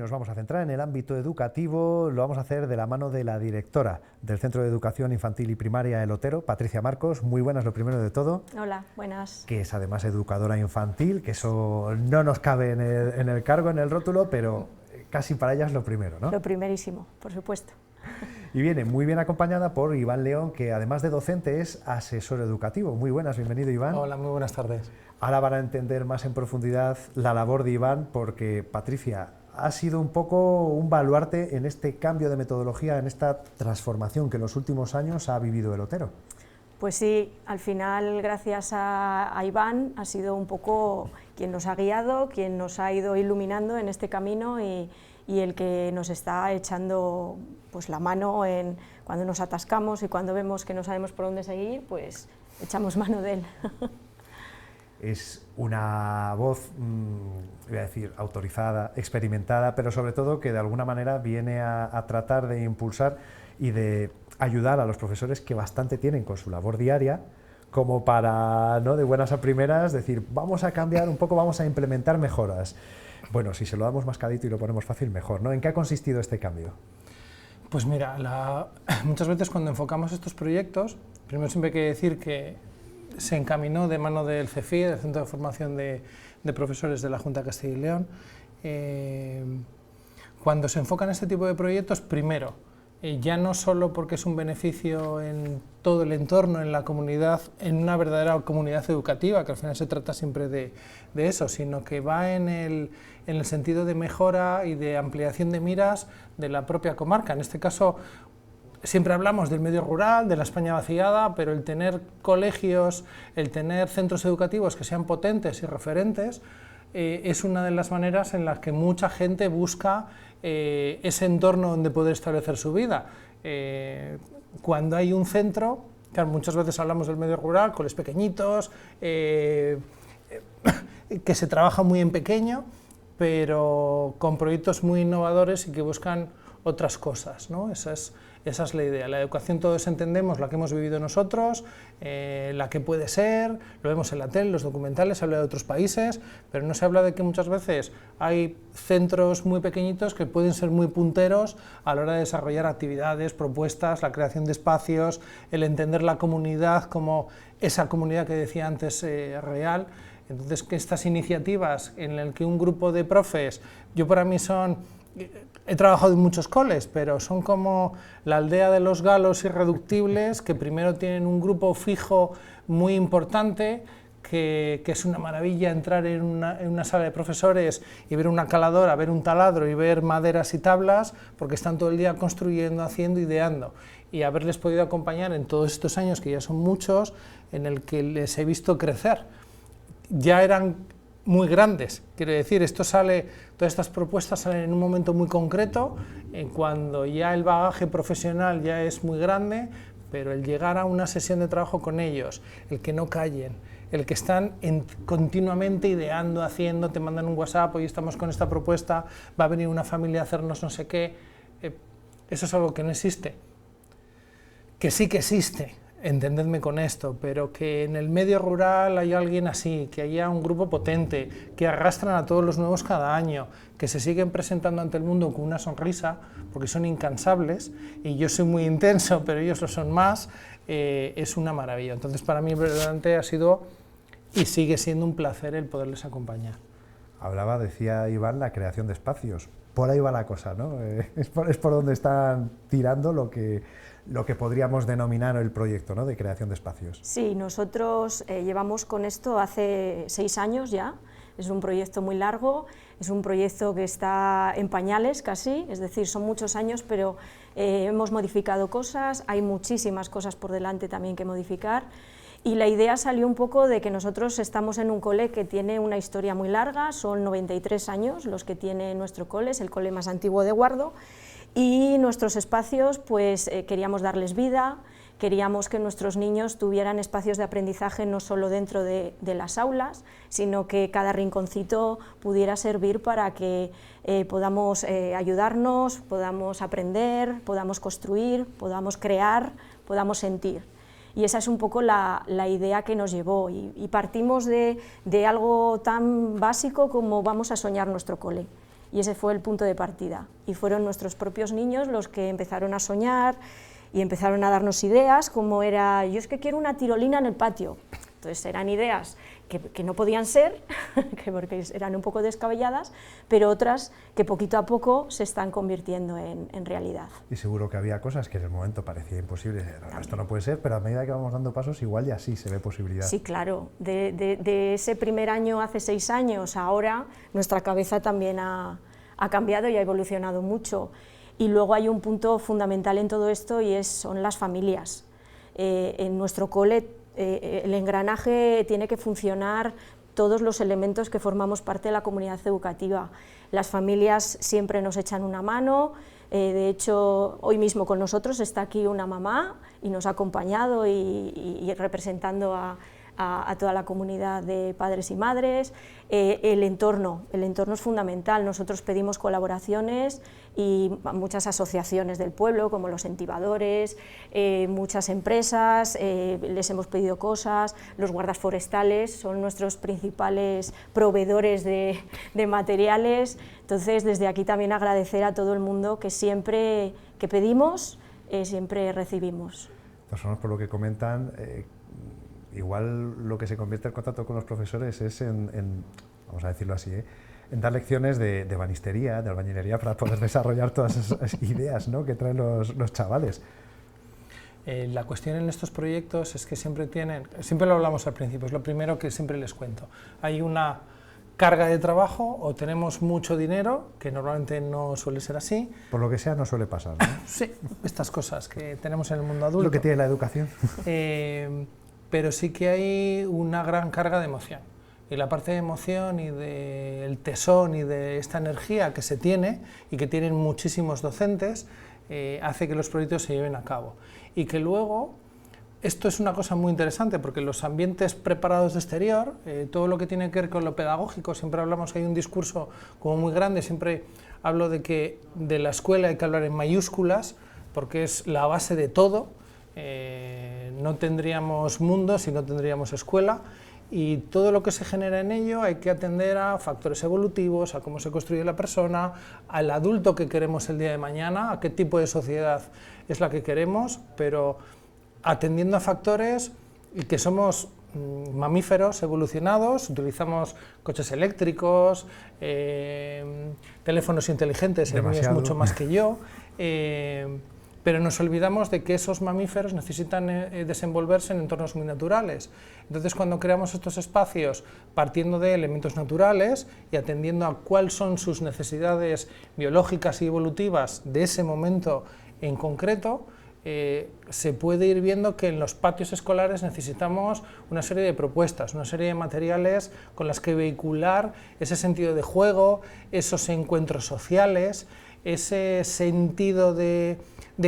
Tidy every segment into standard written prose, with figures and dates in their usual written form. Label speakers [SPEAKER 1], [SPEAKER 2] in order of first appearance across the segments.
[SPEAKER 1] Nos vamos a centrar en el ámbito educativo, lo vamos a hacer de la mano de la directora del Centro de Educación Infantil y Primaria El Otero, Patricia Marcos. Muy buenas, lo primero de todo.
[SPEAKER 2] Hola, buenas.
[SPEAKER 1] Que es además educadora infantil, que eso no nos cabe en el cargo, en el rótulo, pero casi para ella es lo primero, ¿no?
[SPEAKER 2] Lo primerísimo, por supuesto.
[SPEAKER 1] Y viene muy bien acompañada por Iván León, que además de docente es asesor educativo. Muy buenas, bienvenido Iván.
[SPEAKER 3] Hola, muy buenas tardes.
[SPEAKER 1] Ahora van a entender más en profundidad la labor de Iván, porque Patricia ha sido un poco un baluarte en este cambio de metodología, en esta transformación que en los últimos años ha vivido El Otero.
[SPEAKER 2] Pues sí, al final, gracias a Iván, ha sido un poco quien nos ha guiado, quien nos ha ido iluminando en este camino y el que nos está echando pues, la mano en cuando nos atascamos y cuando vemos que no sabemos por dónde seguir, pues echamos mano de él.
[SPEAKER 1] Es una voz, voy a decir, autorizada, experimentada, pero sobre todo que de alguna manera viene a tratar de impulsar y de ayudar a los profesores que bastante tienen con su labor diaria, como para, ¿no?, de buenas a primeras, decir, vamos a cambiar un poco, vamos a implementar mejoras. Bueno, si se lo damos mascadito y lo ponemos fácil, mejor, ¿no? ¿En qué ha consistido este cambio?
[SPEAKER 3] Pues mira, muchas veces cuando enfocamos estos proyectos, primero siempre hay que decir que se encaminó de mano del CEFI, del Centro de Formación de Profesores de la Junta de Castilla y León. Cuando se enfocan este tipo de proyectos, primero, ya no solo porque es un beneficio en todo el entorno, en la comunidad, en una verdadera comunidad educativa, que al final se trata siempre de eso, sino que va en el sentido de mejora y de ampliación de miras de la propia comarca. En este caso, siempre hablamos del medio rural, de la España vaciada, pero el tener colegios, el tener centros educativos que sean potentes y referentes, es una de las maneras en las que mucha gente busca ese entorno donde poder establecer su vida. Cuando hay un centro, claro, muchas veces hablamos del medio rural, coles pequeñitos, que se trabaja muy en pequeño, pero con proyectos muy innovadores y que buscan otras cosas, ¿no? Esa es la idea. La educación todos entendemos, la que hemos vivido nosotros, la que puede ser, lo vemos en la tele, en los documentales, se habla de otros países, pero no se habla de que muchas veces hay centros muy pequeñitos que pueden ser muy punteros a la hora de desarrollar actividades, propuestas, la creación de espacios, el entender la comunidad como esa comunidad que decía antes real. Entonces, que estas iniciativas en las que un grupo de profes, yo para mí he trabajado en muchos coles, pero son como la aldea de los galos irreductibles, que primero tienen un grupo fijo muy importante, que es una maravilla entrar en una sala de profesores y ver una caladora, ver un taladro y ver maderas y tablas, porque están todo el día construyendo, haciendo, ideando. Y haberles podido acompañar en todos estos años, que ya son muchos, en el que les he visto crecer. Ya eran muy grandes, quiero decir, todas estas propuestas salen en un momento muy concreto, cuando ya el bagaje profesional ya es muy grande, pero el llegar a una sesión de trabajo con ellos, el que no callen, el que están continuamente ideando, haciendo, te mandan un WhatsApp, hoy estamos con esta propuesta, va a venir una familia a hacernos no sé qué, eso es algo que no existe, que sí que existe. Entendedme con esto, pero que en el medio rural hay alguien así, que haya un grupo potente, que arrastran a todos los nuevos cada año, que se siguen presentando ante el mundo con una sonrisa, porque son incansables, y yo soy muy intenso, pero ellos lo son más, es una maravilla. Entonces para mí verdaderamente ha sido y sigue siendo un placer el poderles acompañar.
[SPEAKER 1] Hablaba, decía Iván, la creación de espacios. Por ahí va la cosa, ¿no? Es por donde están tirando lo que podríamos denominar el proyecto, ¿no?, de creación de espacios.
[SPEAKER 2] Sí, nosotros llevamos con esto hace 6 años ya, es un proyecto muy largo, es un proyecto que está en pañales casi, es decir, son muchos años, pero hemos modificado cosas, hay muchísimas cosas por delante también que modificar, y la idea salió un poco de que nosotros estamos en un cole que tiene una historia muy larga, son 93 años los que tiene nuestro cole, es el cole más antiguo de Guardo, y nuestros espacios pues queríamos darles vida, queríamos que nuestros niños tuvieran espacios de aprendizaje no solo dentro de las aulas, sino que cada rinconcito pudiera servir para que podamos ayudarnos, podamos aprender, podamos construir, podamos crear, podamos sentir. Y esa es un poco la idea que nos llevó, y partimos de algo tan básico como vamos a soñar nuestro cole. y ese fue el punto de partida. Y fueron nuestros propios niños los que empezaron a soñar y empezaron a darnos ideas, como era, yo es que quiero una tirolina en el patio. Entonces eran ideas que no podían ser, porque eran un poco descabelladas, pero otras que poquito a poco se están convirtiendo en realidad.
[SPEAKER 1] Y seguro que había cosas que en el momento parecía imposible, esto no puede ser, pero a medida que vamos dando pasos igual ya sí se ve posibilidad.
[SPEAKER 2] Sí, claro, de ese primer año, hace 6 años, ahora nuestra cabeza también ha cambiado y ha evolucionado mucho. Y luego hay un punto fundamental en todo esto y son las familias. En nuestro cole el engranaje tiene que funcionar, todos los elementos que formamos parte de la comunidad educativa. Las familias siempre nos echan una mano, de hecho hoy mismo con nosotros está aquí una mamá y nos ha acompañado y representando a toda la comunidad de padres y madres. El entorno es fundamental, nosotros pedimos colaboraciones y muchas asociaciones del pueblo, como los entibadores, muchas empresas, les hemos pedido cosas, los guardas forestales son nuestros principales proveedores de materiales, entonces desde aquí también agradecer a todo el mundo que siempre que pedimos, siempre recibimos.
[SPEAKER 1] Por lo que comentan, igual lo que se convierte el contacto con los profesores es vamos a decirlo así, en dar lecciones de banistería, de albañilería, para poder desarrollar todas esas ideas, ¿no?, que traen los chavales.
[SPEAKER 3] La cuestión en estos proyectos es que siempre lo hablamos al principio, es lo primero que siempre les cuento. Hay una carga de trabajo o tenemos mucho dinero, que normalmente no suele ser así.
[SPEAKER 1] Por lo que sea no suele pasar, ¿no?
[SPEAKER 3] Sí, estas cosas que tenemos en el mundo adulto.
[SPEAKER 1] Lo que tiene la educación.
[SPEAKER 3] Pero sí que hay una gran carga de emoción. Y la parte de emoción y del tesón y de esta energía que se tiene y que tienen muchísimos docentes, hace que los proyectos se lleven a cabo. Y que luego, esto es una cosa muy interesante porque los ambientes preparados de exterior, todo lo que tiene que ver con lo pedagógico, siempre hablamos que hay un discurso como muy grande, siempre hablo de que de la escuela hay que hablar en mayúsculas porque es la base de todo. No tendríamos mundo si no tendríamos escuela, y todo lo que se genera en ello hay que atender a factores evolutivos, a cómo se construye la persona, al adulto que queremos el día de mañana, a qué tipo de sociedad es la que queremos, pero atendiendo a factores y que somos mamíferos evolucionados, utilizamos coches eléctricos, teléfonos inteligentes, el mío es mucho más que yo, pero nos olvidamos de que esos mamíferos necesitan desenvolverse en entornos muy naturales. Entonces, cuando creamos estos espacios partiendo de elementos naturales y atendiendo a cuáles son sus necesidades biológicas y evolutivas de ese momento en concreto, se puede ir viendo que en los patios escolares necesitamos una serie de propuestas, una serie de materiales con las que vehicular ese sentido de juego, esos encuentros sociales, ese sentido de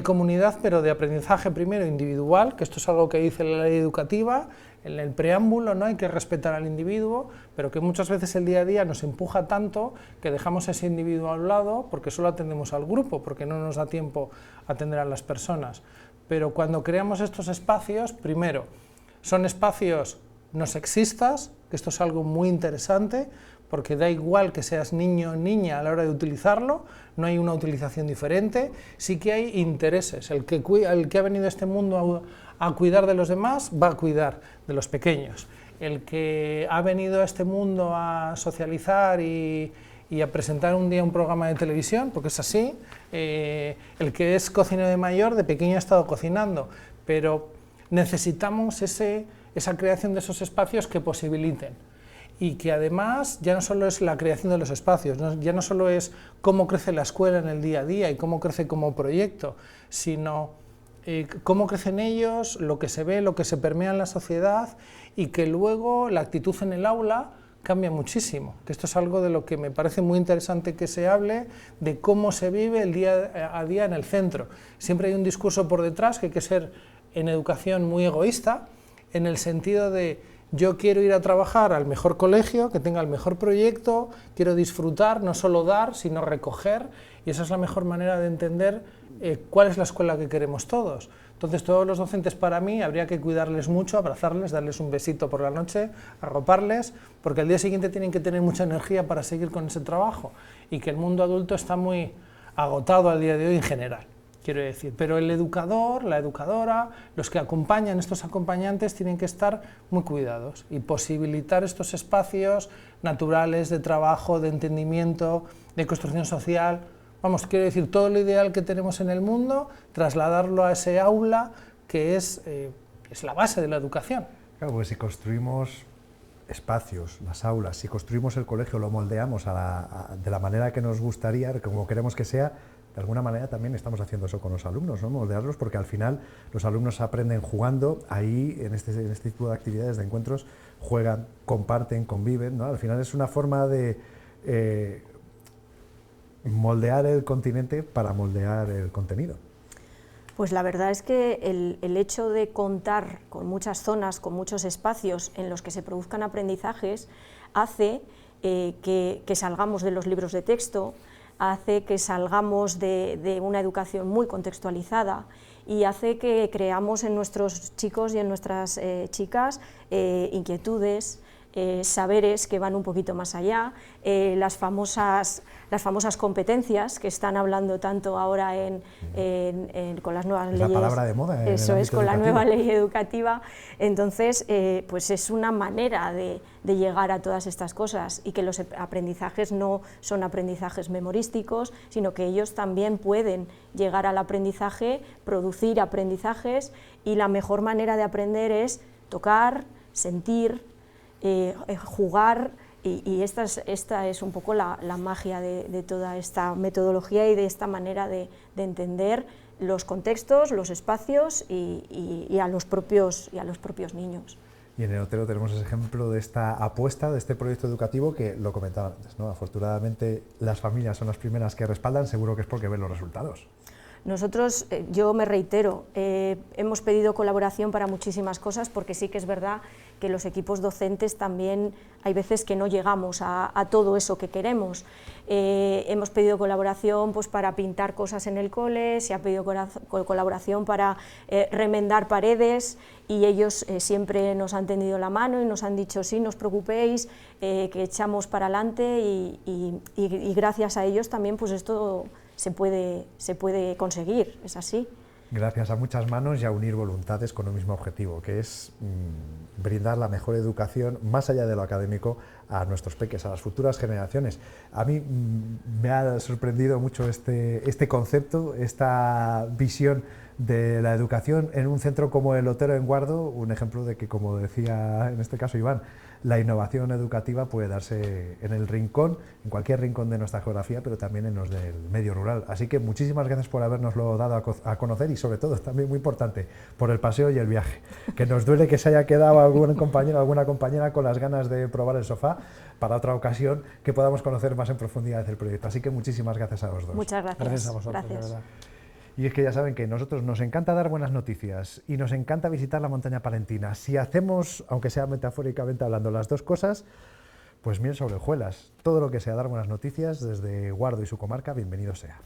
[SPEAKER 3] comunidad, pero de aprendizaje primero individual, que esto es algo que dice la ley educativa, en el preámbulo, ¿no?, hay que respetar al individuo, pero que muchas veces el día a día nos empuja tanto que dejamos ese individuo a un lado porque solo atendemos al grupo, porque no nos da tiempo a atender a las personas. Pero cuando creamos estos espacios, primero, son espacios no sexistas, que esto es algo muy interesante, porque da igual que seas niño o niña a la hora de utilizarlo, no hay una utilización diferente, sí que hay intereses. El que ha venido a este mundo a cuidar de los demás, va a cuidar de los pequeños. El que ha venido a este mundo a socializar y a presentar un día un programa de televisión, porque es así, el que es cocinero de mayor, de pequeño ha estado cocinando, pero necesitamos esa creación de esos espacios que posibiliten. Y que además ya no solo es la creación de los espacios, ya no solo es cómo crece la escuela en el día a día y cómo crece como proyecto, sino cómo crecen ellos, lo que se ve, lo que se permea en la sociedad, y que luego la actitud en el aula cambia muchísimo, que esto es algo de lo que me parece muy interesante que se hable, de cómo se vive el día a día en el centro. Siempre hay un discurso por detrás que hay que ser en educación muy egoísta, en el sentido de Yo quiero ir a trabajar al mejor colegio, que tenga el mejor proyecto, quiero disfrutar, no solo dar, sino recoger, y esa es la mejor manera de entender cuál es la escuela que queremos todos. Entonces, todos los docentes, para mí, habría que cuidarles mucho, abrazarles, darles un besito por la noche, arroparles, porque al día siguiente tienen que tener mucha energía para seguir con ese trabajo, y que el mundo adulto está muy agotado al día de hoy en general, quiero decir. Pero el educador, la educadora, los que acompañan, estos acompañantes, tienen que estar muy cuidados y posibilitar estos espacios naturales de trabajo, de entendimiento, de construcción social. Vamos, quiero decir, todo lo ideal que tenemos en el mundo, trasladarlo a ese aula que es la base de la educación.
[SPEAKER 1] Claro, pues si construimos espacios, las aulas, si construimos el colegio, lo moldeamos de la manera que nos gustaría, como queremos que sea, de alguna manera también estamos haciendo eso con los alumnos, ¿no? Moldearlos, porque al final los alumnos aprenden jugando, ahí en este tipo de actividades, de encuentros, juegan, comparten, conviven, ¿no? Al final es una forma de moldear el continente para moldear el contenido.
[SPEAKER 2] Pues la verdad es que el hecho de contar con muchas zonas, con muchos espacios en los que se produzcan aprendizajes, hace que salgamos de los libros de texto, hace que salgamos de una educación muy contextualizada y hace que creamos en nuestros chicos y en nuestras chicas inquietudes, saberes que van un poquito más allá, las famosas competencias que están hablando tanto ahora con las nuevas leyes.
[SPEAKER 1] La palabra de moda.
[SPEAKER 2] Eso es, con la nueva ley educativa. Entonces, pues es una manera de llegar a todas estas cosas, y que los aprendizajes no son aprendizajes memorísticos, sino que ellos también pueden llegar al aprendizaje, producir aprendizajes, y la mejor manera de aprender es tocar, sentir, jugar, y esta es un poco la magia de toda esta metodología y de esta manera de entender los contextos, los espacios y a los propios niños.
[SPEAKER 1] Y en el Otero tenemos ese ejemplo de esta apuesta, de este proyecto educativo que lo comentaba antes, ¿no? Afortunadamente las familias son las primeras que respaldan, seguro que es porque ven los resultados.
[SPEAKER 2] Nosotros, yo me reitero, hemos pedido colaboración para muchísimas cosas, porque sí que es verdad que los equipos docentes también hay veces que no llegamos a todo eso que queremos. Hemos pedido colaboración pues, para pintar cosas en el cole, se ha pedido colaboración para remendar paredes, y ellos siempre nos han tendido la mano y nos han dicho sí, no os preocupéis, que echamos para adelante, y gracias a ellos también pues esto se puede conseguir, es así.
[SPEAKER 1] Gracias a muchas manos y a unir voluntades con un mismo objetivo, que es brindar la mejor educación, más allá de lo académico, a nuestros peques, a las futuras generaciones. A mí me ha sorprendido mucho este concepto, esta visión de la educación en un centro como el Otero en Guardo, un ejemplo de que, como decía en este caso Iván, la innovación educativa puede darse en el rincón, en cualquier rincón de nuestra geografía, pero también en los del medio rural. Así que muchísimas gracias por habernoslo dado a conocer, y sobre todo, también muy importante, por el paseo y el viaje. Que nos duele que se haya quedado algún compañero, alguna compañera con las ganas de probar el sofá, para otra ocasión que podamos conocer más en profundidad el proyecto. Así que muchísimas gracias a los dos.
[SPEAKER 2] Muchas gracias.
[SPEAKER 3] Gracias a vosotros.
[SPEAKER 2] Gracias.
[SPEAKER 3] De verdad.
[SPEAKER 1] Y es que ya saben que a nosotros nos encanta dar buenas noticias y nos encanta visitar la montaña palentina. Si hacemos, aunque sea metafóricamente hablando, las dos cosas, pues miel sobre hojuelas. Todo lo que sea dar buenas noticias desde Guardo y su comarca, bienvenido sea.